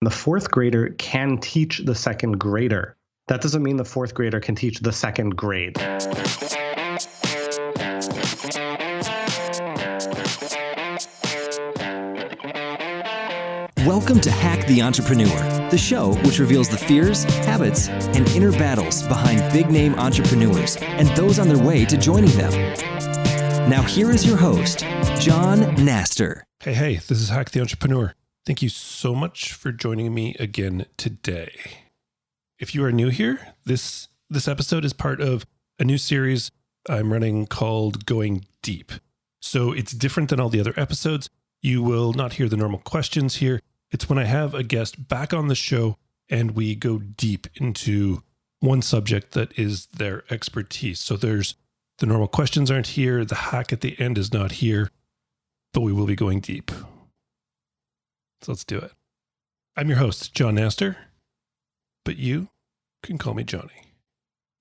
The fourth grader can teach the second grader. That doesn't mean the fourth grader can teach the second grade. Welcome to Hack the Entrepreneur, the show which reveals the fears, habits, and inner battles behind big-name entrepreneurs and those on their way to joining them. Now here is your host, John Naster. Hey, this is Hack the Entrepreneur. Thank you so much for joining me again today. If you are new here, this episode is part of a new series I'm running called Going Deep. So it's different than all the other episodes. You will not hear the normal questions here. It's when I have a guest back on the show and we go deep into one subject that is their expertise. So the normal questions aren't here. The hack at the end is not here, but we will be going deep. So let's do it. I'm your host, John Naster, but you can call me Johnny.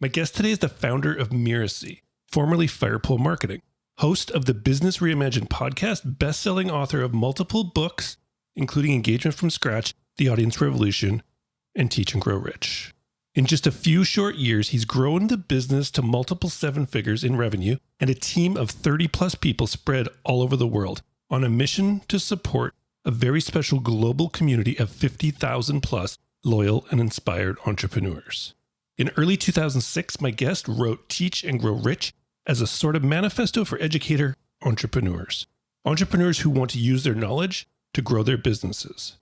My guest today is the founder of Mirasee, formerly Firepole Marketing, host of the Business Reimagined podcast, best-selling author of multiple books, including Engagement from Scratch, The Audience Revolution, and Teach and Grow Rich. In just a few short years, he's grown the business to multiple seven figures in revenue and a team of 30 plus people spread all over the world on a mission to support a very special global community of 50,000 plus loyal and inspired entrepreneurs. In early 2006, my guest wrote Teach and Grow Rich as a sort of manifesto for Educator entrepreneurs who want to use their knowledge to grow their businesses.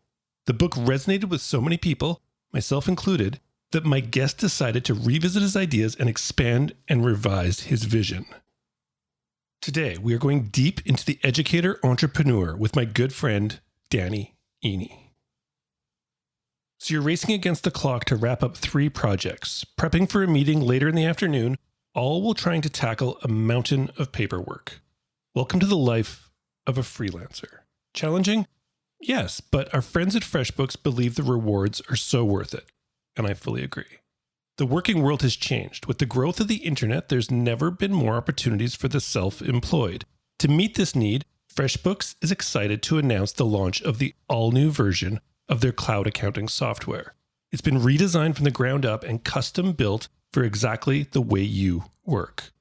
The book resonated with so many people, myself included, that my guest decided to revisit his ideas and expand and revise his vision. Today, we are going deep into the Educator entrepreneur with my good friend, Danny Iny. So you're racing against the clock to wrap up 3 projects, prepping for a meeting later in the afternoon, all while trying to tackle a mountain of paperwork. Welcome to the life of a freelancer. Challenging? Yes, but our friends at FreshBooks believe the rewards are so worth it, and I fully agree. The working world has changed. With the growth of the internet, there's never been more opportunities for the self-employed. To meet this need, FreshBooks is excited to announce the launch of the all-new version of their cloud accounting software. It's been redesigned from the ground up and custom built for exactly the way you work.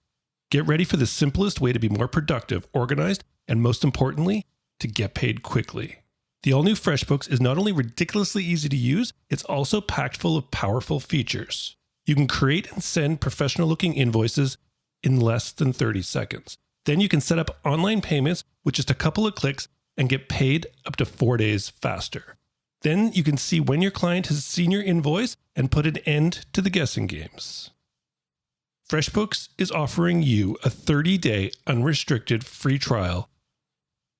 Get ready for the simplest way to be more productive, organized, and most importantly, to get paid quickly. The all-new FreshBooks is not only ridiculously easy to use, it's also packed full of powerful features. You can create and send professional-looking invoices in less than 30 seconds. Then you can set up online payments with just a couple of clicks and get paid up to 4 days faster. Then you can see when your client has seen your invoice and put an end to the guessing games. FreshBooks is offering you a 30-day unrestricted free trial.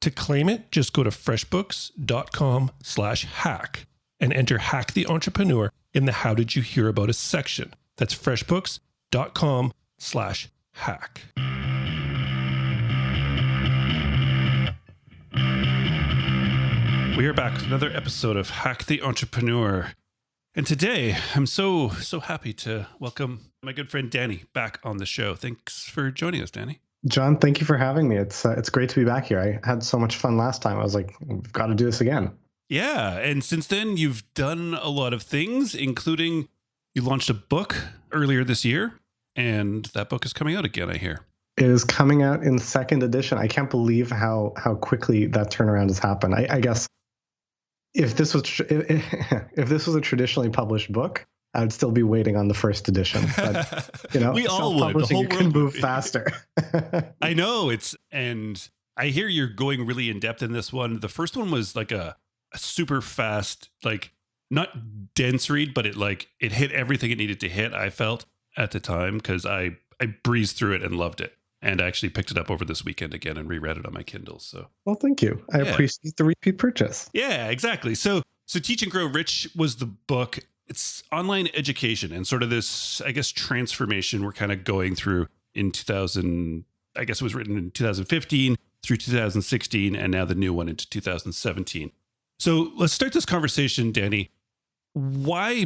To claim it, just go to freshbooks.com/hack and enter Hack the Entrepreneur in the How Did You Hear About Us section. That's freshbooks.com/hack. We are back with another episode of Hack the Entrepreneur. And today, I'm so happy to welcome my good friend Danny back on the show. Thanks for joining us, Danny. John, thank you for having me. It's great to be back here. I had so much fun last time. I was like, we've got to do this again. Yeah, and since then, you've done a lot of things, including you launched a book earlier this year, and that book is coming out again, I hear. It is coming out in 2nd edition. I can't believe how quickly that turnaround has happened. I guess if this was a traditionally published book, I would still be waiting on the 1st edition. But, we all would. The whole you can move faster. I know and I hear you're going really in depth in this one. The first one was like a super fast, like not dense read, but it hit everything it needed to hit. I felt at the time because I breezed through it and loved it. And I actually picked it up over this weekend again and reread it on my Kindle. So, well, thank you. I appreciate the repeat purchase. Yeah, exactly. So Teach and Grow Rich was the book. It's online education and sort of this, I guess, transformation we're kind of going through in 2000. I guess it was written in 2015 through 2016, and now the new one into 2017. So let's start this conversation, Danny. Why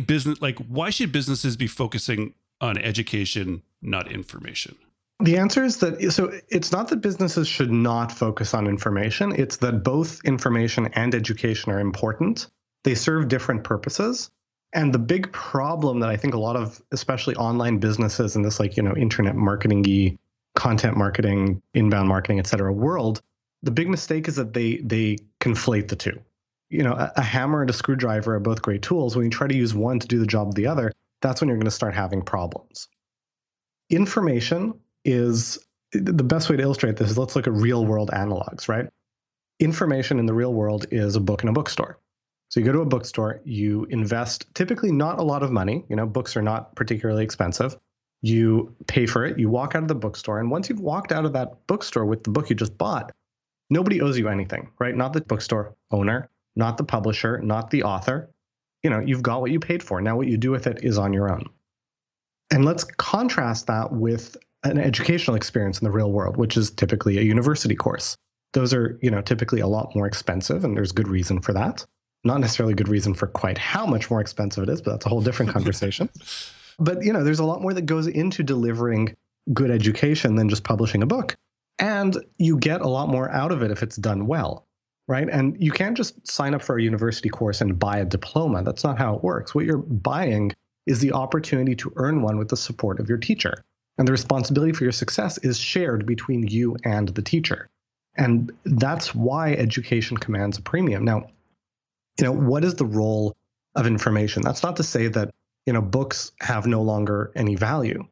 should businesses be focusing on education, not information? The answer is that, so it's not that businesses should not focus on information. It's that both information and education are important. They serve different purposes. And the big problem that I think a lot of, especially online businesses in this internet marketing-y, content marketing, inbound marketing, et cetera, world, the big mistake is that they conflate the two. A hammer and a screwdriver are both great tools. When you try to use one to do the job of the other, that's when you're going to start having problems. Information is the best way to illustrate this is let's look at real world analogs, right? Information in the real world is a book in a bookstore. So you go to a bookstore, you invest typically not a lot of money. Books are not particularly expensive. You pay for it, you walk out of the bookstore, and once you've walked out of that bookstore with the book you just bought, nobody owes you anything, right? Not the bookstore owner, not the publisher, not the author. You've got what you paid for. Now what you do with it is on your own. And let's contrast that with an educational experience in the real world, which is typically a university course. Those are, typically a lot more expensive, and there's good reason for that. Not necessarily good reason for quite how much more expensive it is, but that's a whole different conversation. But, there's a lot more that goes into delivering good education than just publishing a book. And you get a lot more out of it if it's done well, right? And you can't just sign up for a university course and buy a diploma. That's not how it works. What you're buying is the opportunity to earn one with the support of your teacher. And the responsibility for your success is shared between you and the teacher. And that's why education commands a premium. Now, what is the role of information? That's not to say that, books have no longer any value.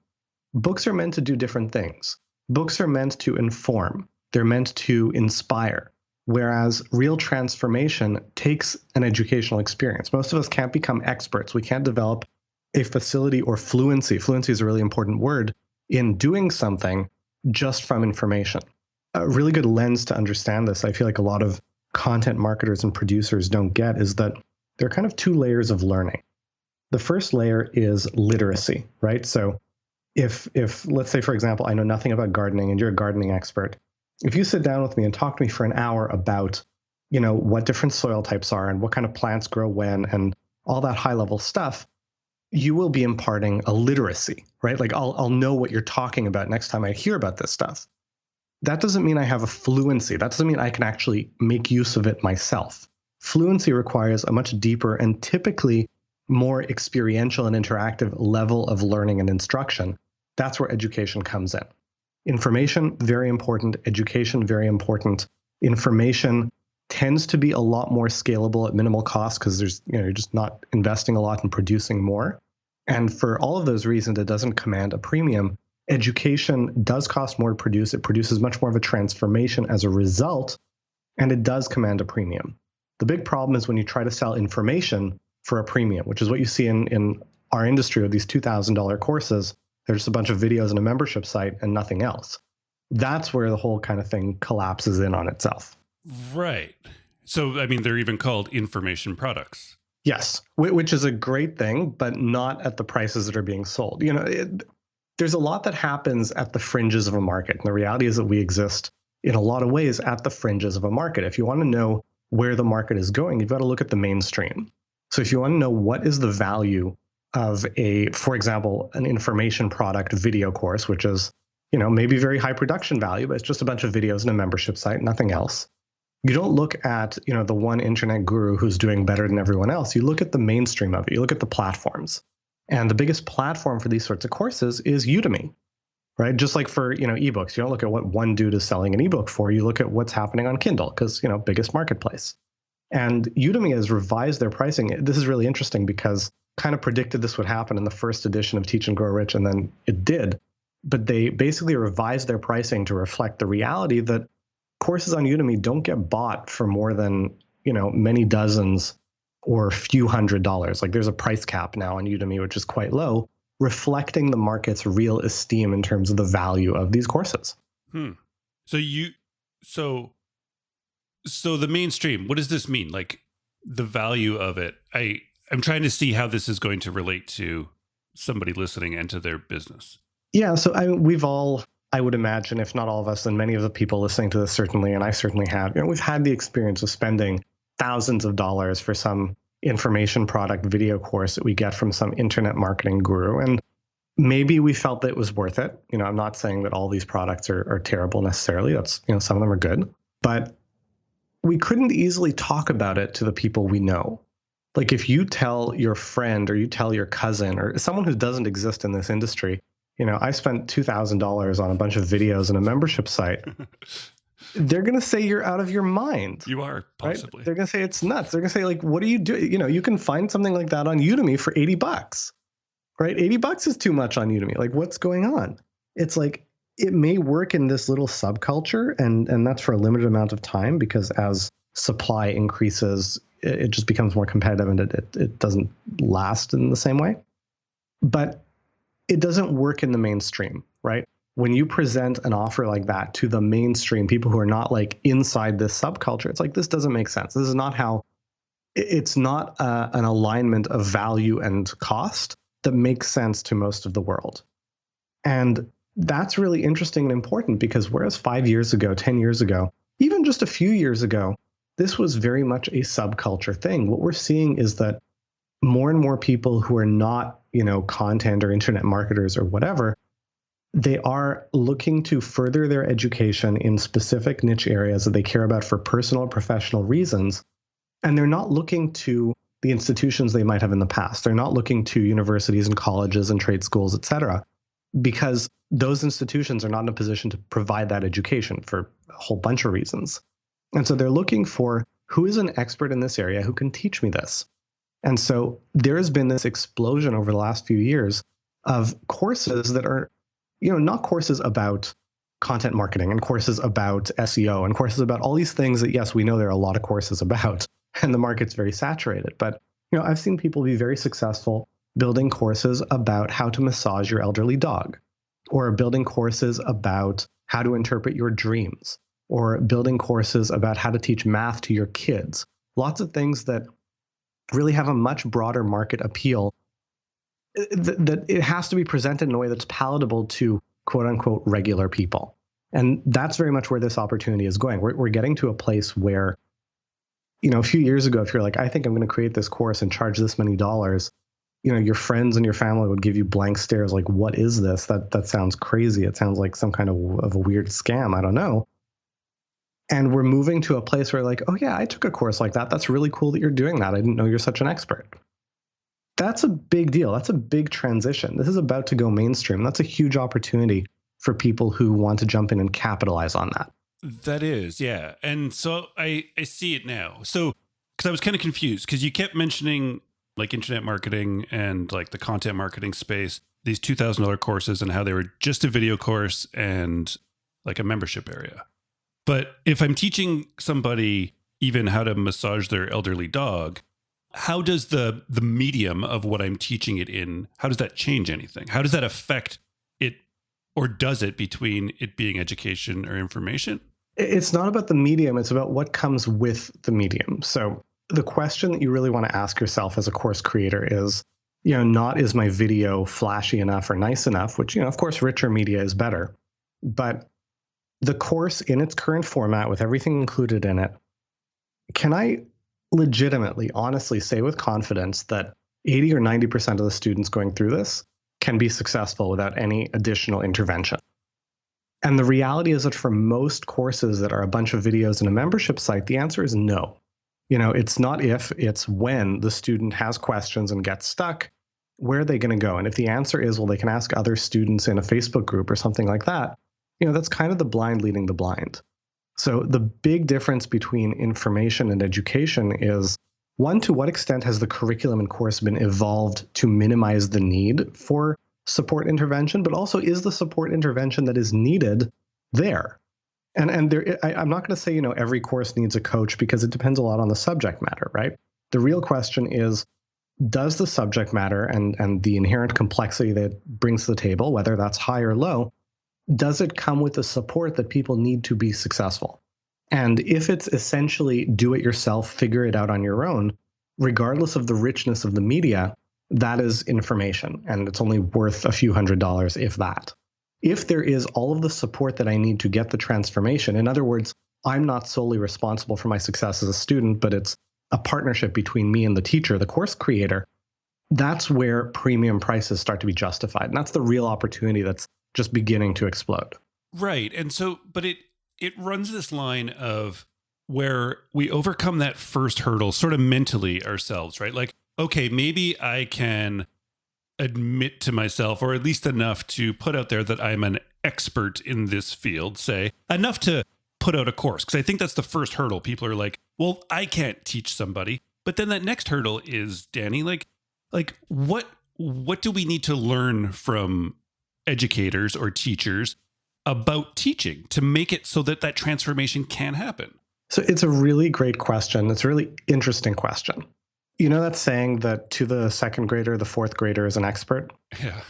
Books are meant to do different things. Books are meant to inform. They're meant to inspire. Whereas real transformation takes an educational experience. Most of us can't become experts. We can't develop a facility or fluency. Fluency is a really important word in doing something just from information. A really good lens to understand this, I feel like a lot of content marketers and producers don't get, is that there are kind of two layers of learning. The first layer is literacy, right? So if let's say, for example, I know nothing about gardening and you're a gardening expert, if you sit down with me and talk to me for an hour about, what different soil types are and what kind of plants grow when and all that high level stuff, you will be imparting a literacy, right? Like I'll know what you're talking about next time I hear about this stuff. That doesn't mean I have a fluency. That doesn't mean I can actually make use of it myself. Fluency requires a much deeper and typically more experiential and interactive level of learning and instruction. That's where education comes in. Information, very important. Education, very important. Information tends to be a lot more scalable at minimal cost because you're just not investing a lot in producing more. And for all of those reasons, it doesn't command a premium. Education does cost more to produce. It produces much more of a transformation as a result, and it does command a premium. The big problem is when you try to sell information for a premium, which is what you see in our industry with these $2,000 courses. They're just a bunch of videos and a membership site and nothing else. That's where the whole kind of thing collapses in on itself. Right. So, they're even called information products. Yes, which is a great thing, but not at the prices that are being sold. There's a lot that happens at the fringes of a market. And the reality is that we exist in a lot of ways at the fringes of a market. If you want to know where the market is going, you've got to look at the mainstream. So if you want to know what is the value of for example, an information product video course, which is, maybe very high production value, but it's just a bunch of videos and a membership site, nothing else. You don't look at, the one internet guru who's doing better than everyone else. You look at the mainstream of it. You look at the platforms. And the biggest platform for these sorts of courses is Udemy, right? Just like for, ebooks, you don't look at what one dude is selling an ebook for. You look at what's happening on Kindle because, biggest marketplace. And Udemy has revised their pricing. This is really interesting because kind of predicted this would happen in the first edition of Teach and Grow Rich, and then it did. But they basically revised their pricing to reflect the reality that courses on Udemy don't get bought for more than, many dozens or few $100s. Like there's a price cap now on Udemy, which is quite low, reflecting the market's real esteem in terms of the value of these courses. So the mainstream, what does this mean? Like the value of it? I'm trying to see how this is going to relate to somebody listening and to their business. Yeah. So we've all, I would imagine, if not all of us, and many of the people listening to this certainly, and I certainly have, we've had the experience of spending thousands of dollars for some information product video course that we get from some internet marketing guru. And maybe we felt that it was worth it. I'm not saying that all these products are terrible necessarily. That's, some of them are good, but we couldn't easily talk about it to the people we know. Like if you tell your friend or you tell your cousin or someone who doesn't exist in this industry, I spent $2,000 on a bunch of videos and a membership site, they're going to say you're out of your mind. You are, possibly. Right? They're going to say it's nuts. They're going to say, like, what are you doing? You can find something like that on Udemy for $80, right? $80 is too much on Udemy. Like, what's going on? It's like, it may work in this little subculture, and that's for a limited amount of time, because as supply increases, it just becomes more competitive and it doesn't last in the same way. But it doesn't work in the mainstream, right? When you present an offer like that to the mainstream, people who are not like inside this subculture, it's like, this doesn't make sense. This is not how, it's not an alignment of value and cost that makes sense to most of the world. And that's really interesting and important, because whereas 5 years ago, 10 years ago, even just a few years ago, this was very much a subculture thing. What we're seeing is that more and more people who are not, content or internet marketers or whatever, they are looking to further their education in specific niche areas that they care about for personal or professional reasons. And they're not looking to the institutions they might have in the past. They're not looking to universities and colleges and trade schools, et cetera, because those institutions are not in a position to provide that education for a whole bunch of reasons. And so they're looking for, who is an expert in this area who can teach me this? And so there has been this explosion over the last few years of courses that are, not courses about content marketing and courses about SEO and courses about all these things that, yes, we know there are a lot of courses about, and the market's very saturated. But, I've seen people be very successful building courses about how to massage your elderly dog, or building courses about how to interpret your dreams, or building courses about how to teach math to your kids. Lots of things that really have a much broader market appeal, that it has to be presented in a way that's palatable to quote unquote regular people. And that's very much where this opportunity is going. We're getting to a place where, a few years ago, if you're like, I think I'm going to create this course and charge this many dollars, your friends and your family would give you blank stares like, what is this? That sounds crazy. It sounds like some kind of a weird scam. I don't know. And we're moving to a place where like, oh yeah, I took a course like that. That's really cool that you're doing that. I didn't know you're such an expert. That's a big deal. That's a big transition. This is about to go mainstream. That's a huge opportunity for people who want to jump in and capitalize on that. That is, yeah. And so I see it now. So, because I was kind of confused, because you kept mentioning like internet marketing and like the content marketing space, these $2,000 courses, and how they were just a video course and like a membership area. But if I'm teaching somebody even how to massage their elderly dog, how does the medium of what I'm teaching it in, how does that change anything? How does that affect it, or does it, between it being education or information? It's not about the medium. It's about what comes with the medium. So the question that you really want to ask yourself as a course creator is, not is my video flashy enough or nice enough, which, of course, richer media is better. But the course in its current format, with everything included in it, can I legitimately, honestly say with confidence that 80 or 90% of the students going through this can be successful without any additional intervention? And the reality is that for most courses that are a bunch of videos and a membership site, the answer is no. It's not if, it's when the student has questions and gets stuck, where are they going to go? And if the answer is, well, they can ask other students in a Facebook group or something like that, that's kind of the blind leading the blind. So the big difference between information and education is, one, to what extent has the curriculum and course been evolved to minimize the need for support intervention, but also, is the support intervention that is needed there? And there, I'm not going to say, every course needs a coach, because it depends a lot on the subject matter, right? The real question is, does the subject matter and the inherent complexity that it brings to the table, whether that's high or low, does it come with the support that people need to be successful? And if it's essentially do it yourself, figure it out on your own, regardless of the richness of the media, that is information, and it's only worth a few $100s, if that. If there is all of the support that I need to get the transformation, in other words, I'm not solely responsible for my success as a student, but it's a partnership between me and the teacher, the course creator, that's where premium prices start to be justified. And that's the real opportunity that's just beginning to explode. Right. And so, but it runs this line of, where we overcome that first hurdle sort of mentally ourselves, right? Like, okay, maybe I can admit to myself, or at least enough to put out there that I'm an expert in this field, say enough to put out a course. Because I think that's the first hurdle. People are like, well, I can't teach somebody. But then that next hurdle is, Danny, like what do we need to learn from educators or teachers about teaching to make it so that that transformation can happen? So it's a really great question. It's a really interesting question. You know that saying that to the second grader, the fourth grader is an expert? Yeah.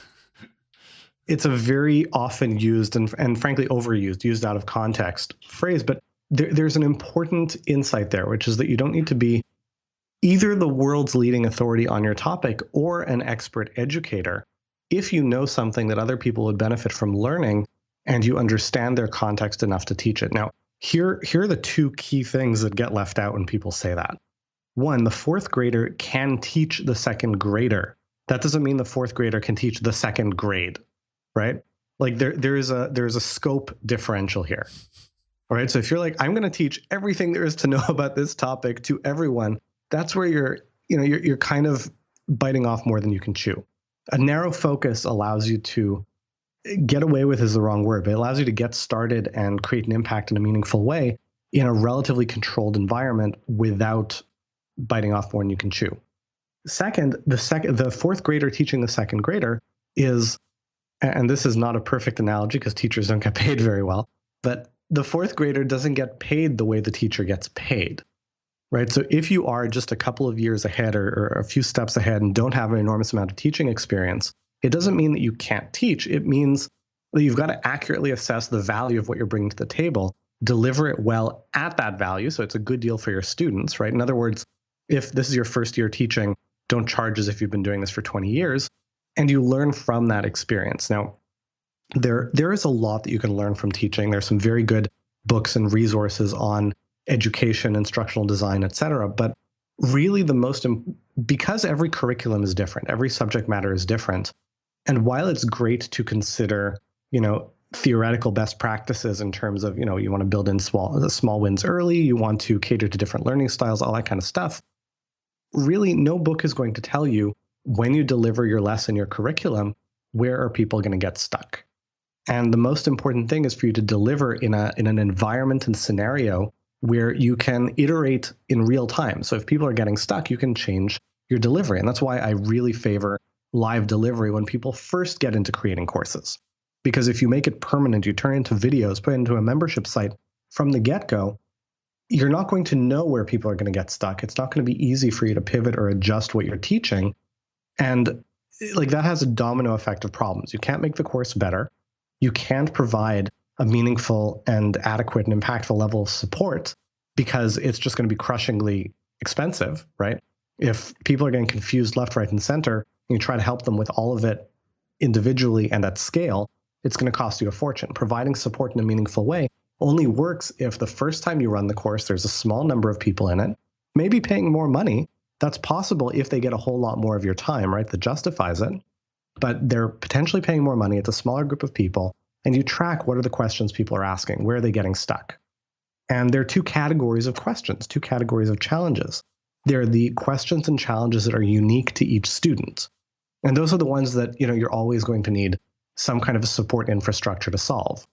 It's a very often used and frankly overused, used out of context phrase, but there's an important insight there, which is that you don't need to be either the world's leading authority on your topic or an expert educator if you know something that other people would benefit from learning and you understand their context enough to teach it. Now, here are the two key things that get left out when people say that. One, the fourth grader can teach the second grader. That doesn't mean the fourth grader can teach the second grade, right? Like there is a scope differential here. All right. So if you're like, I'm going to teach everything there is to know about this topic to everyone, that's where you're kind of biting off more than you can chew. A narrow focus allows you to get away with is the wrong word, but it allows you to get started and create an impact in a meaningful way in a relatively controlled environment without biting off more than you can chew. Second, the fourth grader teaching the second grader is, and this is not a perfect analogy because teachers don't get paid very well, but the fourth grader doesn't get paid the way the teacher gets paid, right? So if you are just a couple of years ahead or a few steps ahead and don't have an enormous amount of teaching experience, it doesn't mean that you can't teach. It means that you've got to accurately assess the value of what you're bringing to the table, deliver it well at that value, so it's a good deal for your students, right? In other words, if this is your first year teaching, don't charge as if you've been doing this for 20 years, and you learn from that experience. Now, there is a lot that you can learn from teaching. There's some very good books and resources on education, instructional design, et cetera. But really because every curriculum is different, every subject matter is different. And while it's great to consider, theoretical best practices in terms of, you want to build in small wins early, you want to cater to different learning styles, all that kind of stuff. Really, no book is going to tell you when you deliver your lesson, your curriculum, where are people going to get stuck? And the most important thing is for you to deliver in an environment and scenario where you can iterate in real time. So if people are getting stuck, you can change your delivery. And that's why I really favor live delivery when people first get into creating courses. Because if you make it permanent, you turn it into videos, put it into a membership site from the get-go, you're not going to know where people are going to get stuck. It's not going to be easy for you to pivot or adjust what you're teaching. And that has a domino effect of problems. You can't make the course better. You can't provide a meaningful and adequate and impactful level of support because it's just going to be crushingly expensive, right? If people are getting confused left, right, and center, and you try to help them with all of it individually and at scale, it's going to cost you a fortune. Providing support in a meaningful way only works if the first time you run the course, there's a small number of people in it, maybe paying more money. That's possible if they get a whole lot more of your time, right? That justifies it. But they're potentially paying more money. It's a smaller group of people. And you track what are the questions people are asking? Where are they getting stuck? And there are two categories of questions, two categories of challenges. There are the questions and challenges that are unique to each student. And those are the ones that, you're always going to need some kind of a support infrastructure to solve.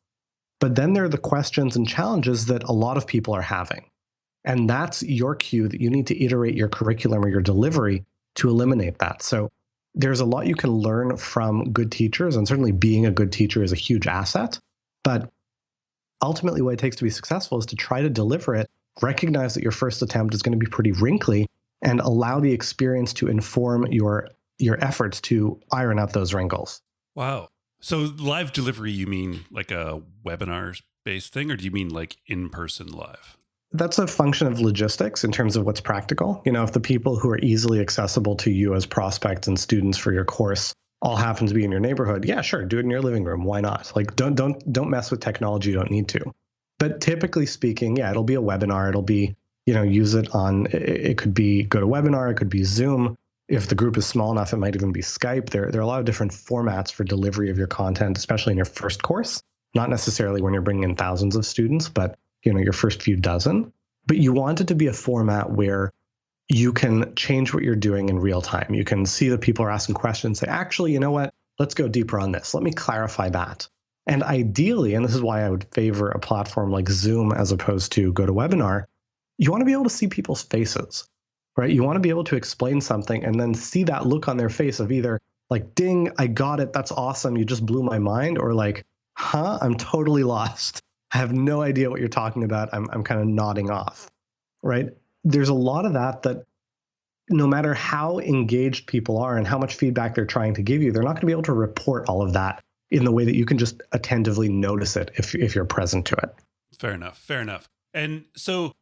But then there are the questions and challenges that a lot of people are having. And that's your cue that you need to iterate your curriculum or your delivery to eliminate that. So there's a lot you can learn from good teachers, and certainly being a good teacher is a huge asset. But ultimately what it takes to be successful is to try to deliver it, recognize that your first attempt is going to be pretty wrinkly, and allow the experience to inform your efforts to iron out those wrinkles. Wow. So live delivery, you mean like a webinar-based thing, or do you mean like in-person live? That's a function of logistics in terms of what's practical. If the people who are easily accessible to you as prospects and students for your course all happen to be in your neighborhood, yeah, sure, do it in your living room. Why not? Don't mess with technology you don't need to. But typically speaking, yeah, it'll be a webinar. It'll be, use it on, it could be GoToWebinar, it could be Zoom. If the group is small enough, it might even be Skype. There are a lot of different formats for delivery of your content, especially in your first course. Not necessarily when you're bringing in thousands of students, but your first few dozen. but you want it to be a format where you can change what you're doing in real time. You can see that people are asking questions, say, actually, you know what? Let's go deeper on this. Let me clarify that. And ideally, and this is why I would favor a platform like Zoom as opposed to GoToWebinar, you want to be able to see people's faces, right? You want to be able to explain something and then see that look on their face of either like, ding, I got it. That's awesome. You just blew my mind. Or like, huh, I'm totally lost. I have no idea what you're talking about. I'm kind of nodding off, right? There's a lot of that no matter how engaged people are and how much feedback they're trying to give you, they're not going to be able to report all of that in the way that you can just attentively notice it if you're present to it. Fair enough. Fair enough. And so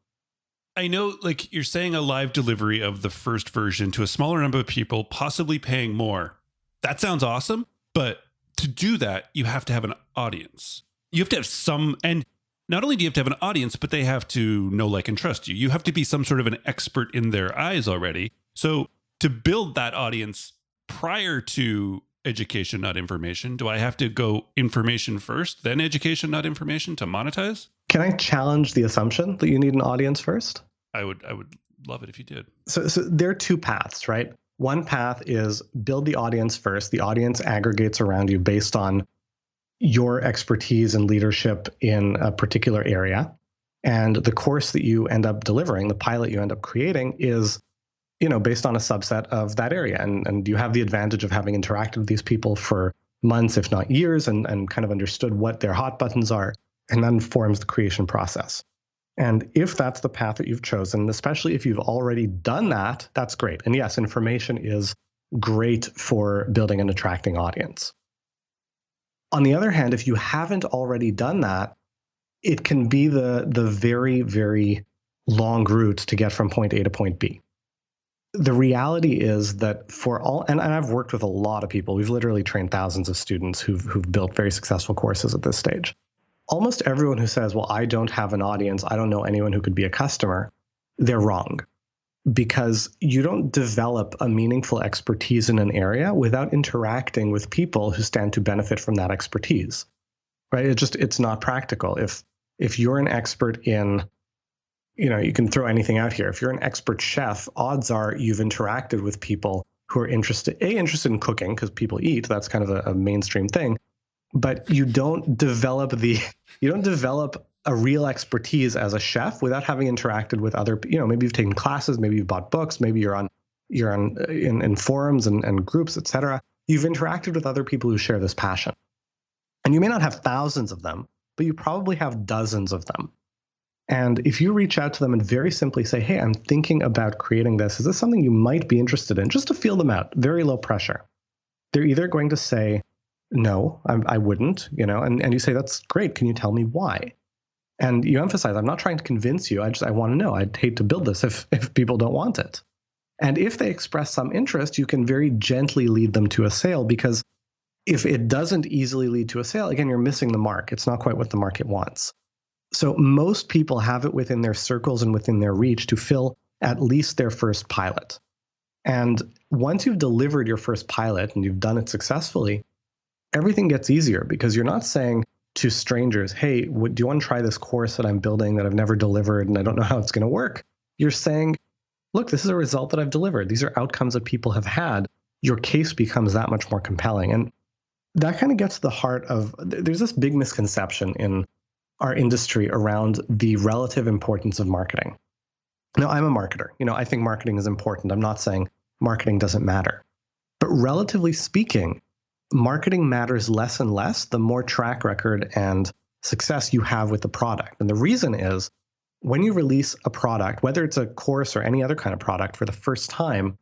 I know, like, you're saying a live delivery of the first version to a smaller number of people, possibly paying more. That sounds awesome. But to do that, you have to have an audience. You have to have some, and not only do you have to have an audience, but they have to know, like, and trust you. You have to be some sort of an expert in their eyes already. So to build that audience prior to education, not information, do I have to go information first, then education, not information to monetize? Can I challenge the assumption that you need an audience first? I would love it if you did. So there are two paths, right? One path is build the audience first. The audience aggregates around you based on your expertise and leadership in a particular area. And the course that you end up delivering, the pilot you end up creating is, based on a subset of that area. And you have the advantage of having interacted with these people for months, if not years, and kind of understood what their hot buttons are. And that informs the creation process. And if that's the path that you've chosen, especially if you've already done that, that's great. And yes, information is great for building and attracting audience. On the other hand, if you haven't already done that, it can be the very, very long route to get from point A to point B. The reality is that for all, and I've worked with a lot of people, we've literally trained thousands of students who've built very successful courses at this stage. Almost everyone who says, well, I don't have an audience, I don't know anyone who could be a customer, they're wrong. Because you don't develop a meaningful expertise in an area without interacting with people who stand to benefit from that expertise, right? It's not practical. If you're an expert in, you can throw anything out here. If you're an expert chef, odds are you've interacted with people who are interested in cooking, because people eat, that's kind of a mainstream thing. But you don't develop a real expertise as a chef without having interacted with other, maybe you've taken classes, maybe you've bought books, maybe you're in forums and groups, etc. You've interacted with other people who share this passion. And you may not have thousands of them, but you probably have dozens of them. And if you reach out to them and very simply say, hey, I'm thinking about creating this. Is this something you might be interested in? Just to feel them out, very low pressure. They're either going to say, no, I wouldn't, and you say, that's great. Can you tell me why? And you emphasize, I'm not trying to convince you. I want to know. I'd hate to build this if people don't want it. And if they express some interest, you can very gently lead them to a sale, because if it doesn't easily lead to a sale, again, you're missing the mark. It's not quite what the market wants. So most people have it within their circles and within their reach to fill at least their first pilot. And once you've delivered your first pilot and you've done it successfully, everything gets easier, because you're not saying to strangers, hey, do you want to try this course that I'm building that I've never delivered and I don't know how it's going to work? You're saying, look, this is a result that I've delivered. These are outcomes that people have had. Your case becomes that much more compelling. And that kind of gets to the heart of, there's this big misconception in our industry around the relative importance of marketing. Now, I'm a marketer. I think marketing is important. I'm not saying marketing doesn't matter. But relatively speaking, marketing matters less and less the more track record and success you have with the product. And the reason is, when you release a product, whether it's a course or any other kind of product for the first time,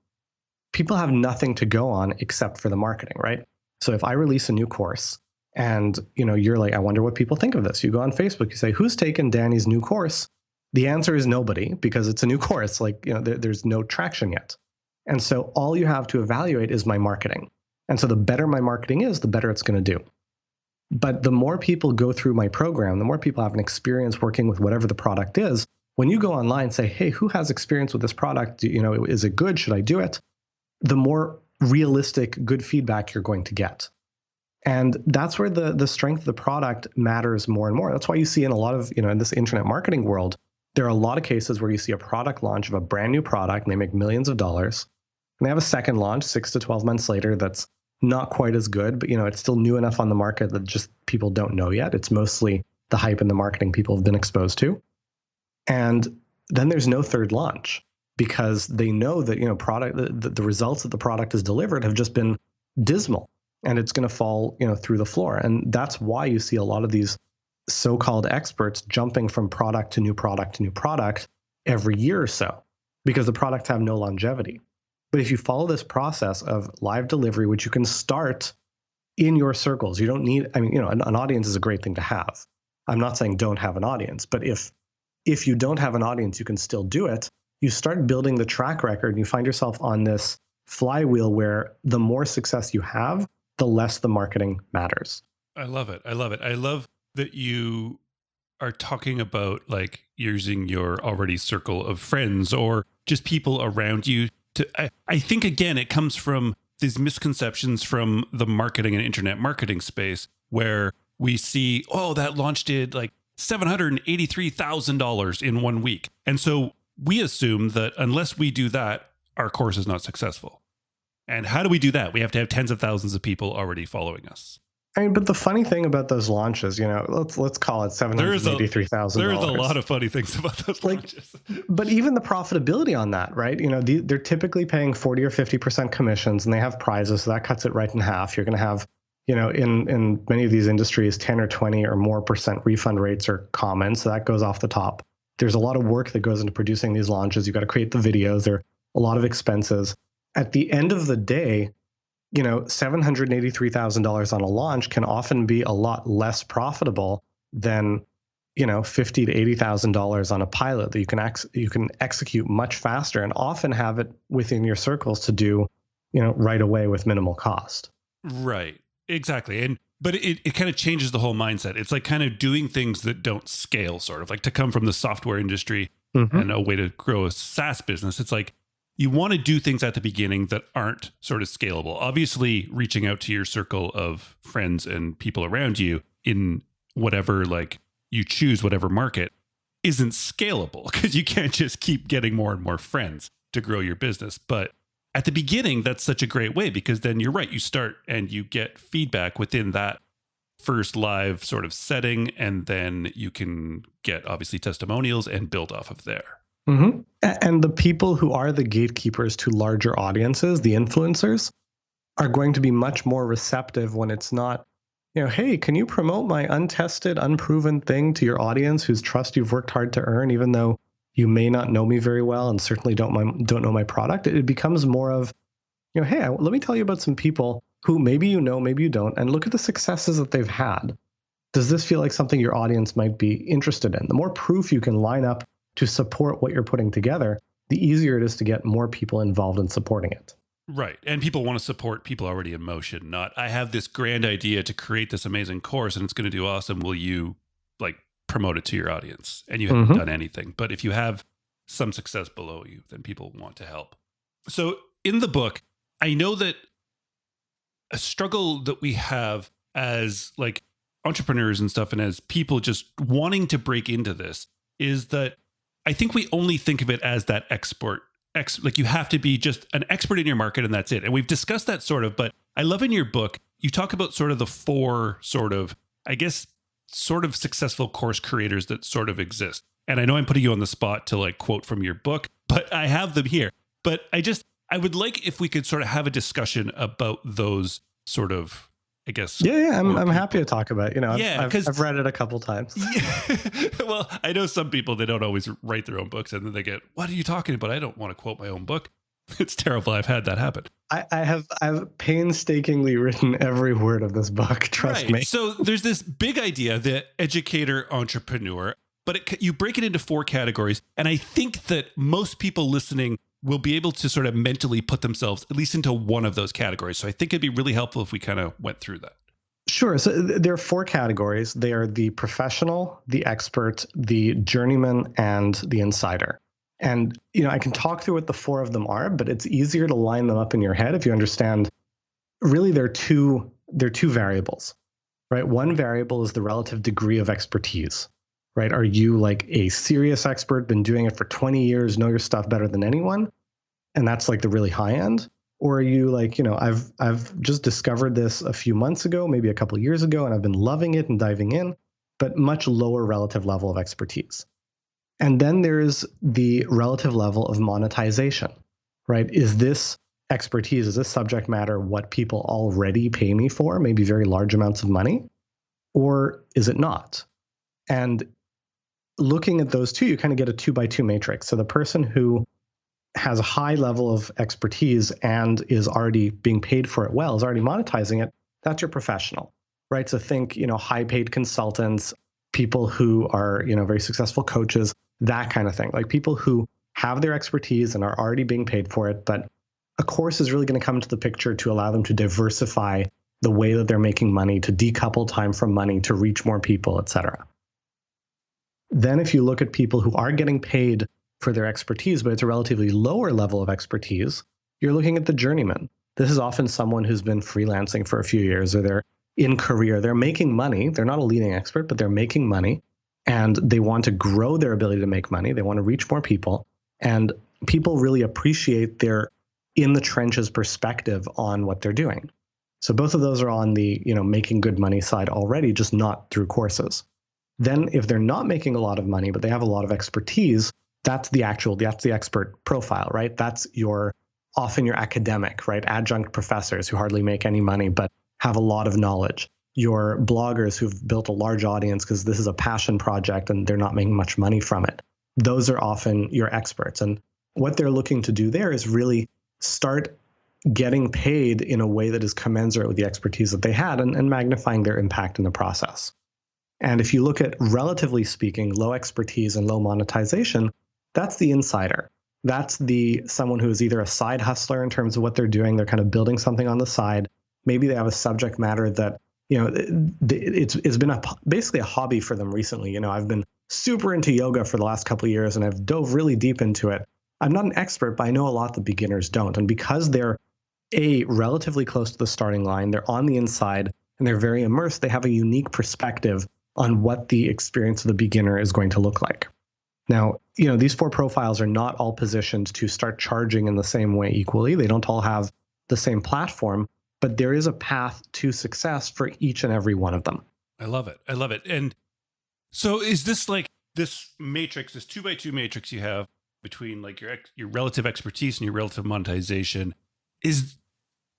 people have nothing to go on except for the marketing, right? So if I release a new course and you're like, I wonder what people think of this. You go on Facebook, you say, who's taken Danny's new course? The answer is nobody, because it's a new course. There's no traction yet. And so all you have to evaluate is my marketing. And so the better my marketing is, the better it's going to do. But the more people go through my program, the more people have an experience working with whatever the product is. When you go online and say, hey, who has experience with this product? Is it good? Should I do it? The more realistic, good feedback you're going to get. And that's where the strength of the product matters more and more. That's why you see in a lot of, in this internet marketing world, There are a lot of cases where you see a product launch of a brand new product and they make millions of dollars. And they have a second launch 6 to 12 months later that's not quite as good, but it's still new enough on the market that just people don't know yet. It's mostly the hype and the marketing people have been exposed to. And then there's no third launch because they know that the results that the product has delivered have just been dismal, and it's going to fall through the floor. And that's why you see a lot of these so-called experts jumping from product to new product to new product every year or so, because the products have no longevity. But if you follow this process of live delivery, which you can start in your circles, you don't need, an audience is a great thing to have. I'm not saying don't have an audience, but if you don't have an audience, you can still do it. You start building the track record and you find yourself on this flywheel where the more success you have, the less the marketing matters. I love it. I love it. I love that you are talking about like using your already circle of friends or just people around you to, I think again, it comes from these misconceptions from the marketing and internet marketing space where we see, oh, that launch did like $783,000 in 1 week. And so we assume that unless we do that, our course is not successful. And how do we do that? We have to have tens of thousands of people already following us. But the funny thing about those launches, let's call it $783,000. There's a lot of funny things about those launches. But even the profitability on that, right? They're typically paying 40 or 50% commissions, and they have prizes, so that cuts it right in half. You're going to have, in many of these industries, 10 or 20 or more percent refund rates are common, so that goes off the top. There's a lot of work that goes into producing these launches. You've got to create the videos. There are a lot of expenses. At the end of the day, $783,000 on a launch can often be a lot less profitable than, $50,000 to $80,000 on a pilot that you can execute much faster and often have it within your circles to do, right away with minimal cost. Right. Exactly. But it kind of changes the whole mindset. It's like kind of doing things that don't scale, sort of like to come from the software industry and a way to grow a SaaS business. It's like, you want to do things at the beginning that aren't sort of scalable. Obviously, reaching out to your circle of friends and people around you in whatever, like you choose whatever market, isn't scalable because you can't just keep getting more and more friends to grow your business. But at the beginning, that's such a great way because then you're right. You start and you get feedback within that first live sort of setting, and then you can get obviously testimonials and build off of there. Mm-hmm. And the people who are the gatekeepers to larger audiences, the influencers, are going to be much more receptive when it's not, hey, can you promote my untested, unproven thing to your audience whose trust you've worked hard to earn, even though you may not know me very well and certainly don't know my product. It becomes more of, hey, let me tell you about some people who maybe you know, maybe you don't, and look at the successes that they've had. Does this feel like something your audience might be interested in? The more proof you can line up to support what you're putting together, the easier it is to get more people involved in supporting it. Right. And people want to support people already in motion, not I have this grand idea to create this amazing course and it's going to do awesome. Will you promote it to your audience? And you haven't done anything. But if you have some success below you, then people want to help. So in the book, I know that a struggle that we have as entrepreneurs and stuff and as people just wanting to break into this is that I think we only think of it as that you have to be just an expert in your market and that's it. And we've discussed that sort of, but I love in your book, you talk about sort of the four sort of successful course creators that sort of exist. And I know I'm putting you on the spot to quote from your book, but I have them here. But I would like if we could sort of have a discussion about those sort of, I guess. Yeah, I'm happy to talk about it. I've read it a couple times. Yeah. Well, I know some people, they don't always write their own books and then they get, what are you talking about? I don't want to quote my own book. It's terrible. I've had that happen. I've painstakingly written every word of this book. Trust me. So there's this big idea, the educator entrepreneur, but you break it into four categories. And I think that most people listening will be able to sort of mentally put themselves at least into one of those categories. So I think it'd be really helpful if we kind of went through that. Sure. So there are four categories. They are the professional, the expert, the journeyman, and the insider. And, I can talk through what the four of them are, but it's easier to line them up in your head if you understand. Really, they're two variables, right? One variable is the relative degree of expertise. right? Are you like a serious expert, been doing it for 20 years, know your stuff better than anyone? And that's like the really high end. Or are you like, I've just discovered this a few months ago, maybe a couple of years ago, and I've been loving it and diving in, but much lower relative level of expertise. And then there's the relative level of monetization, right? Is this expertise, is this subject matter what people already pay me for, maybe very large amounts of money, or is it not? And looking at those two, you kind of get a 2x2 matrix. So the person who has a high level of expertise and is already being paid for it well, is already monetizing it, that's your professional, right? So think, high paid consultants, people who are, very successful coaches, that kind of thing. Like people who have their expertise and are already being paid for it, but a course is really going to come into the picture to allow them to diversify the way that they're making money, to decouple time from money, to reach more people, et cetera. Then if you look at people who are getting paid for their expertise, but it's a relatively lower level of expertise, you're looking at the journeyman. This is often someone who's been freelancing for a few years, or they're in career, they're making money. They're not a leading expert, but they're making money, and they want to grow their ability to make money. They want to reach more people, and people really appreciate their in the trenches perspective on what they're doing. So both of those are on the, making good money side already, just not through courses. Then if they're not making a lot of money, but they have a lot of expertise, that's the expert profile, right? That's often your academic, right? Adjunct professors who hardly make any money, but have a lot of knowledge. Your bloggers who've built a large audience because this is a passion project and they're not making much money from it. Those are often your experts. And what they're looking to do there is really start getting paid in a way that is commensurate with the expertise that they had and magnifying their impact in the process. And if you look at, relatively speaking, low expertise and low monetization, that's the insider. That's someone who is either a side hustler in terms of what they're doing. They're kind of building something on the side. Maybe they have a subject matter that, it's been basically a hobby for them recently. I've been super into yoga for the last couple of years and I've dove really deep into it. I'm not an expert, but I know a lot that beginners don't. And because they're relatively close to the starting line, they're on the inside and they're very immersed, they have a unique perspective on what the experience of the beginner is going to look like. Now, these 4 profiles are not all positioned to start charging in the same way equally. They don't all have the same platform, but there is a path to success for each and every one of them. I love it. And so is this like this matrix, this 2x2 matrix you have between like your relative expertise and your relative monetization? Is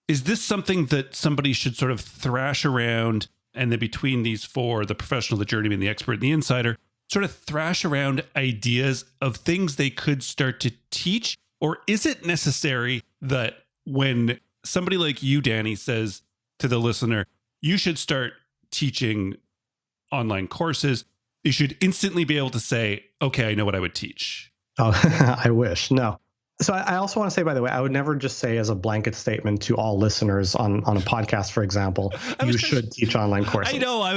this something that somebody should sort of thrash around, and then between these 4, the professional, the journeyman, the expert, and the insider, sort of thrash around ideas of things they could start to teach? Or is it necessary that when somebody like you, Danny, says to the listener, you should start teaching online courses, you should instantly be able to say, okay, I know what I would teach? Oh, I wish. No. So I also want to say, by the way, I would never just say as a blanket statement to all listeners on a podcast, for example, you should teach online courses. I know. I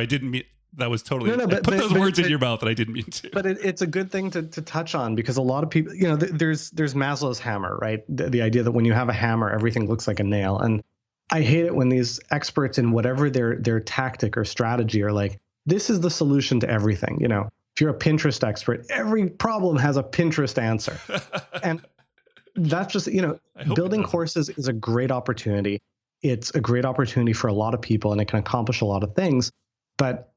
didn't mean, that was totally, put those words in your mouth that I didn't mean to. But it's a good thing to touch on, because a lot of people, there's Maslow's hammer, right? The idea that when you have a hammer, everything looks like a nail. And I hate it when these experts in whatever their tactic or strategy are like, this is the solution to everything. If you're a Pinterest expert, every problem has a Pinterest answer. And that's just, building courses is a great opportunity. It's a great opportunity for a lot of people and it can accomplish a lot of things. But,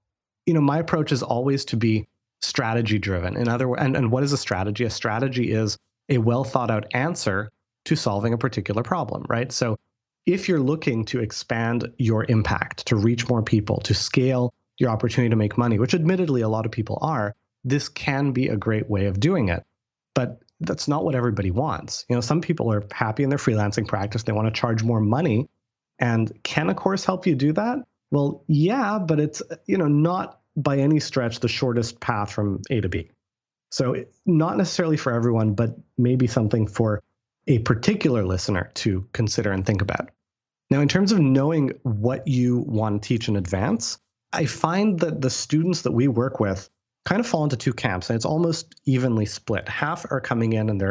my approach is always to be strategy driven. And what is a strategy? A strategy is a well thought out answer to solving a particular problem, right? So if you're looking to expand your impact, to reach more people, to scale your opportunity to make money, which admittedly a lot of people are, this can be a great way of doing it. But that's not what everybody wants. Some people are happy in their freelancing practice. They want to charge more money. And can a course help you do that? Well, yeah, but it's, not by any stretch the shortest path from A to B. So not necessarily for everyone, but maybe something for a particular listener to consider and think about. Now, in terms of knowing what you want to teach in advance, I find that the students that we work with kind of fall into 2 camps, and it's almost evenly split. Half are coming in and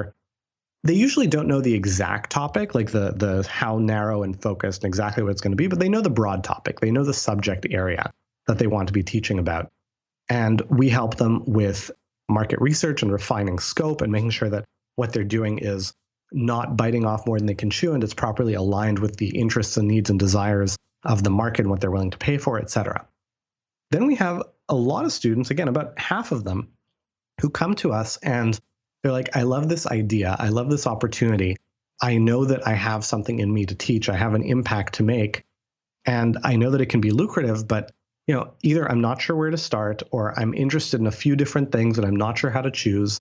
they usually don't know the exact topic, like the how narrow and focused and exactly what it's going to be, but they know the broad topic. They know the subject area that they want to be teaching about. And we help them with market research and refining scope and making sure that what they're doing is not biting off more than they can chew and it's properly aligned with the interests and needs and desires of the market and what they're willing to pay for, et cetera. Then we have a lot of students, again, about half of them, who come to us and they're like, I love this idea. I love this opportunity. I know that I have something in me to teach. I have an impact to make. And I know that it can be lucrative, but either I'm not sure where to start or I'm interested in a few different things and I'm not sure how to choose.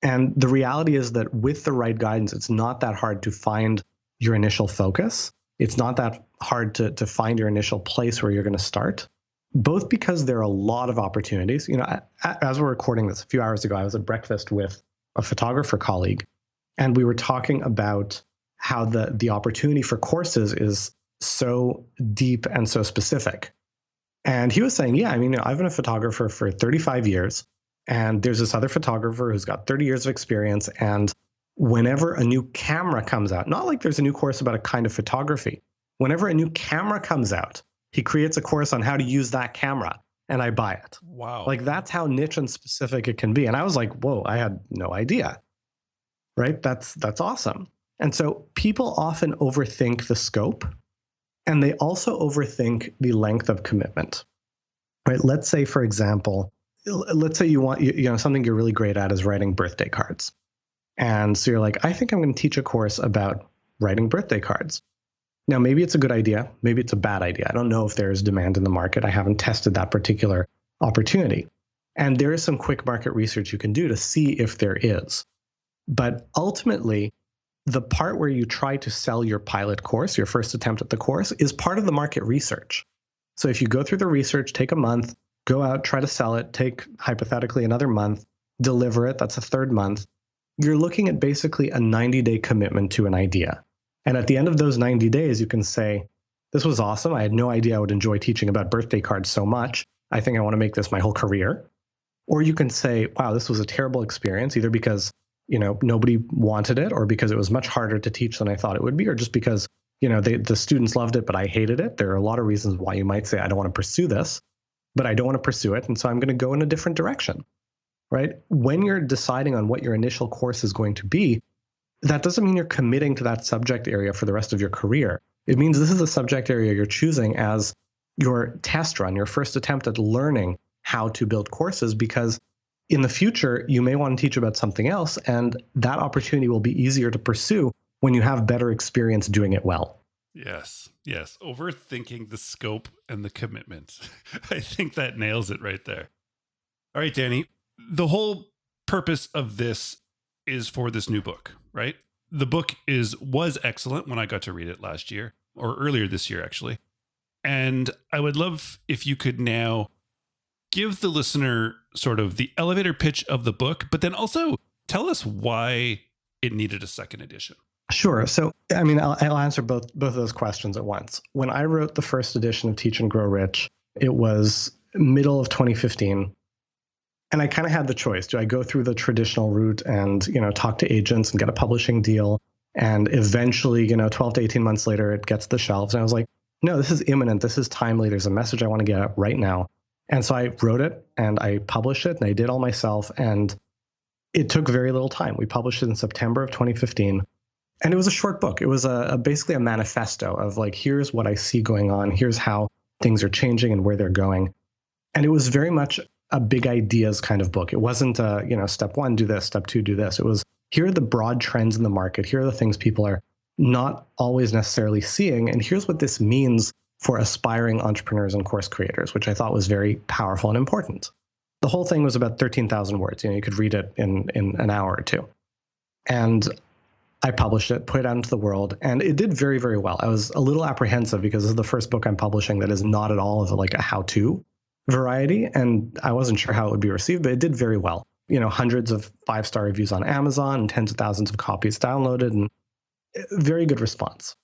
And the reality is that with the right guidance, it's not that hard to find your initial focus. It's not that hard to find your initial place where you're going to start, both because there are a lot of opportunities. As we're recording this a few hours ago, I was at breakfast with a photographer colleague, and we were talking about how the opportunity for courses is so deep and so specific. And he was saying, yeah, I've been a photographer for 35 years, and there's this other photographer who's got 30 years of experience. And whenever a new camera comes out, not like there's a new course about a kind of photography, whenever a new camera comes out, he creates a course on how to use that camera, and I buy it. Wow. Like, that's how niche and specific it can be. And I was like, whoa, I had no idea. Right? That's awesome. And so people often overthink the scope, and they also overthink the length of commitment. Right? Let's say, for example, you want something you're really great at is writing birthday cards. And so you're like, I think I'm going to teach a course about writing birthday cards. Now, maybe it's a good idea. Maybe it's a bad idea. I don't know if there is demand in the market. I haven't tested that particular opportunity. And there is some quick market research you can do to see if there is. But ultimately, the part where you try to sell your pilot course, your first attempt at the course, is part of the market research. So if you go through the research, take a month, go out, try to sell it, take hypothetically another month, deliver it, that's a third month, you're looking at basically a 90-day commitment to an idea. And at the end of those 90 days, you can say, this was awesome. I had no idea I would enjoy teaching about birthday cards so much. I think I want to make this my whole career. Or you can say, wow, this was a terrible experience, either because nobody wanted it, or because it was much harder to teach than I thought it would be, or just because the students loved it, but I hated it. There are a lot of reasons why you might say, I don't want to pursue this, but I don't want to pursue it. And so I'm going to go in a different direction, right? When you're deciding on what your initial course is going to be, that doesn't mean you're committing to that subject area for the rest of your career. It means this is a subject area you're choosing as your test run, your first attempt at learning how to build courses, because in the future, you may want to teach about something else, and that opportunity will be easier to pursue when you have better experience doing it well. Yes. Overthinking the scope and the commitment. I think that nails it right there. All right, Danny, the whole purpose of this is for this new book, right? The book was excellent when I got to read it last year, or earlier this year, actually. And I would love if you could now give the listener sort of the elevator pitch of the book, but then also tell us why it needed a second edition. Sure. So, I'll answer both of those questions at once. When I wrote the first edition of Teach and Grow Rich, it was middle of 2015. And I kind of had the choice. Do I go through the traditional route and, talk to agents and get a publishing deal? And eventually, 12 to 18 months later, it gets to the shelves. And I was like, no, this is imminent. This is timely. There's a message I want to get out right now. And so I wrote it and I published it and I did all myself. And it took very little time. We published it in September of 2015. And it was a short book. It was basically a manifesto of like, here's what I see going on. Here's how things are changing and where they're going. And it was very much a big ideas kind of book. It wasn't, step one, do this, step two, do this. It was, here are the broad trends in the market. Here are the things people are not always necessarily seeing. And here's what this means for aspiring entrepreneurs and course creators, which I thought was very powerful and important. The whole thing was about 13,000 words. You could read it in an hour or two. And I published it, put it out into the world, and it did very, very well. I was a little apprehensive because this is the first book I'm publishing that is not at all of like a how-to variety, and I wasn't sure how it would be received, but it did very well. Hundreds of 5-star reviews on Amazon and tens of thousands of copies downloaded, and very good response.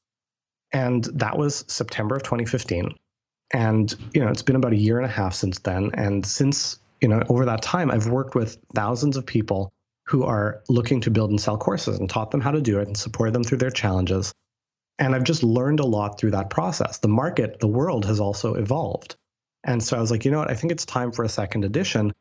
And that was September of 2015. And, it's been about a year and a half since then. And since, over that time, I've worked with thousands of people who are looking to build and sell courses and taught them how to do it and supported them through their challenges. And I've just learned a lot through that process. The market, the world has also evolved. And so I was like, you know what? I think it's time for a second edition.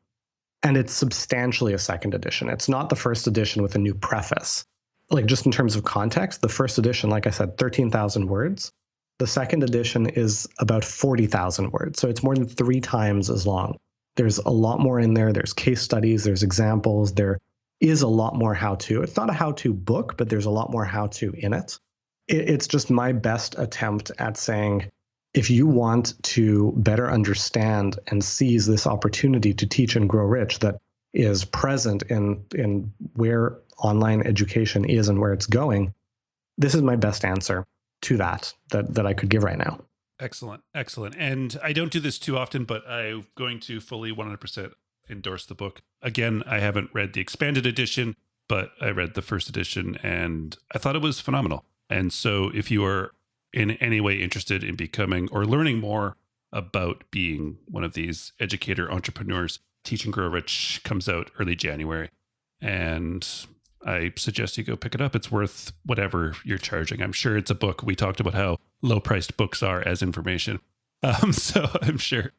And it's substantially a second edition. It's not the first edition with a new preface. Like, just in terms of context, the first edition, like I said, 13,000 words. The second edition is about 40,000 words. So it's more than 3 times as long. There's a lot more in there. There's case studies, there's examples, there is a lot more how-to. It's not a how-to book, but there's a lot more how-to in it. It's just my best attempt at saying, if you want to better understand and seize this opportunity to teach and grow rich that is present in where online education is and where it's going, this is my best answer to that I could give right now. Excellent. Excellent. And I don't do this too often, but I'm going to fully 100% endorse the book. Again, I haven't read the expanded edition, but I read the first edition and I thought it was phenomenal. And so if you are in any way interested in becoming or learning more about being one of these educator entrepreneurs, Teach and Grow Rich comes out early January. And I suggest you go pick it up. It's worth whatever you're charging. I'm sure it's a book. We talked about how low-priced books are as information. So I'm sure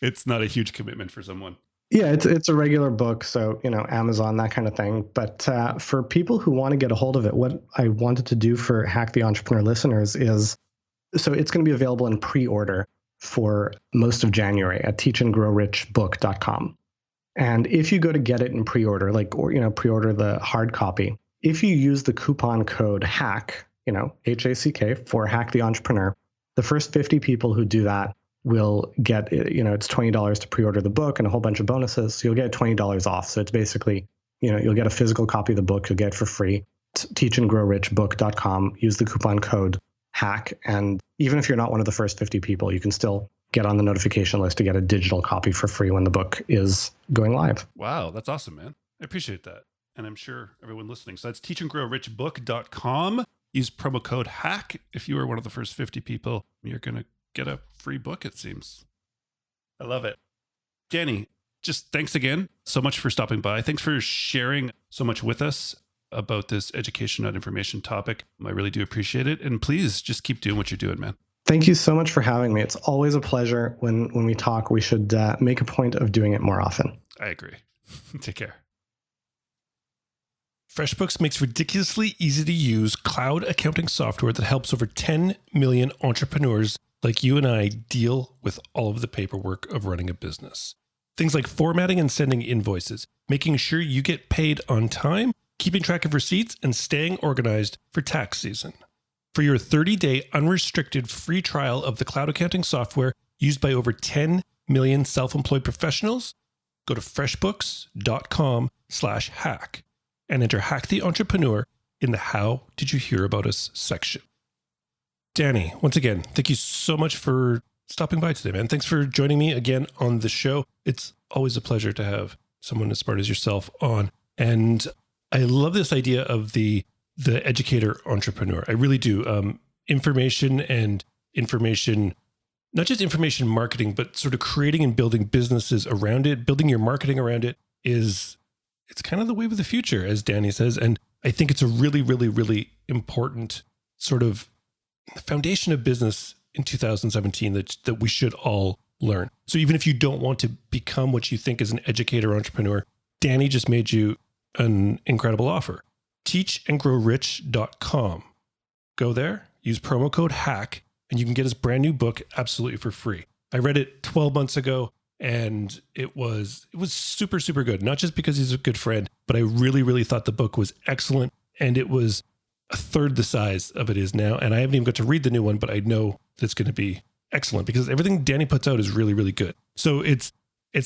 it's not a huge commitment for someone. Yeah, it's a regular book, so, Amazon, that kind of thing. But for people who want to get a hold of it, what I wanted to do for Hack the Entrepreneur listeners is, so it's going to be available in pre-order for most of January at teachandgrowrichbook.com. And if you go to get it in pre-order, pre-order the hard copy, if you use the coupon code HACK, HACK, for Hack the Entrepreneur, the first 50 people who do that will get, it's $20 to pre-order the book and a whole bunch of bonuses. So you'll get $20 off. So it's basically, you'll get a physical copy of the book. You'll get it for free. teachandgrowrichbook.com. Use the coupon code HACK. And even if you're not one of the first 50 people, you can still get on the notification list to get a digital copy for free when the book is going live. Wow, that's awesome, man. I appreciate that. And I'm sure everyone listening. So that's teachandgrowrichbook.com. Use promo code HACK. If you are one of the first 50 people, you're going to get a free book, it seems. I love it. Danny, just thanks again so much for stopping by. Thanks for sharing so much with us about this education, not information topic. I really do appreciate it. And please just keep doing what you're doing, man. Thank you so much for having me. It's always a pleasure when we talk. We should make a point of doing it more often. I agree. Take care. FreshBooks makes ridiculously easy to use cloud accounting software that helps over 10 million entrepreneurs like you and I deal with all of the paperwork of running a business. Things like formatting and sending invoices, making sure you get paid on time, keeping track of receipts, and staying organized for tax season. For your 30-day unrestricted free trial of the cloud accounting software used by over 10 million self-employed professionals, go to freshbooks.com/hack and enter Hack the Entrepreneur in the How Did You Hear About Us section. Danny, once again, thank you so much for stopping by today, man. Thanks for joining me again on the show. It's always a pleasure to have someone as smart as yourself on. And I love this idea of the educator entrepreneur. I really do. Information and information, not just information marketing, but sort of creating and building businesses around it, building your marketing around it it's kind of the wave of the future, as Danny says. And I think it's a really, really, really important sort of foundation of business in 2017 that we should all learn. So even if you don't want to become what you think is an educator entrepreneur, Danny just made you an incredible offer. teachandgrowrich.com. Go there, use promo code HACK, and you can get his brand new book absolutely for free. I read it 12 months ago and it was super, super good. Not just because he's a good friend, but I really, really thought the book was excellent. And it was a third the size of it is now. And I haven't even got to read the new one, but I know that it's going to be excellent because everything Danny puts out is really, really good. So it's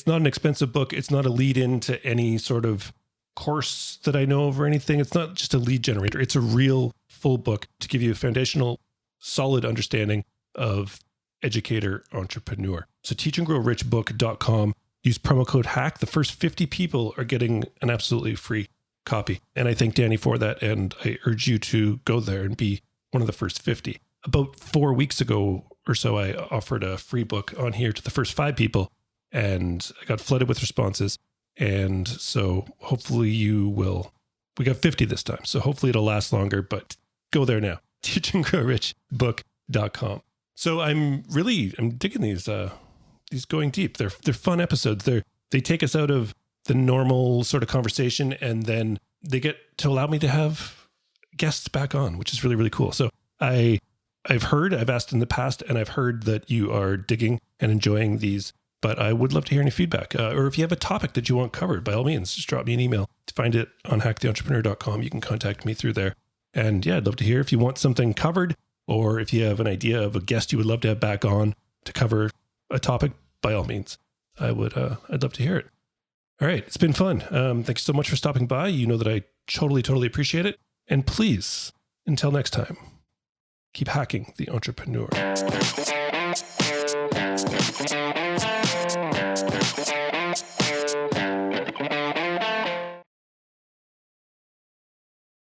not an expensive book. It's not a lead into any sort of course that I know of or anything. It's not just a lead generator. It's a real full book to give you a foundational, solid understanding of educator entrepreneur. So teachandgrowrichbook.com, use promo code HACK. The first 50 people are getting an absolutely free copy. And I thank Danny for that. And I urge you to go there and be one of the first 50. About 4 weeks ago or so, I offered a free book on here to the first 5 people and I got flooded with responses. And so hopefully we got 50 this time. So hopefully it'll last longer, but go there now. teachandgrowrichbook.com. So I'm digging these these going deep. They're fun episodes. They take us out of the normal sort of conversation, and then they get to allow me to have guests back on, which is really, really cool. So I've asked in the past, and I've heard that you are digging and enjoying these, but I would love to hear any feedback. Or if you have a topic that you want covered, by all means, just drop me an email. To find it on hacktheentrepreneur.com. You can contact me through there. And yeah, I'd love to hear if you want something covered, or if you have an idea of a guest you would love to have back on to cover a topic, by all means, I'd love to hear it. All right. It's been fun. Thank you so much for stopping by. You know that I totally appreciate it. And please, until next time, keep hacking the entrepreneur.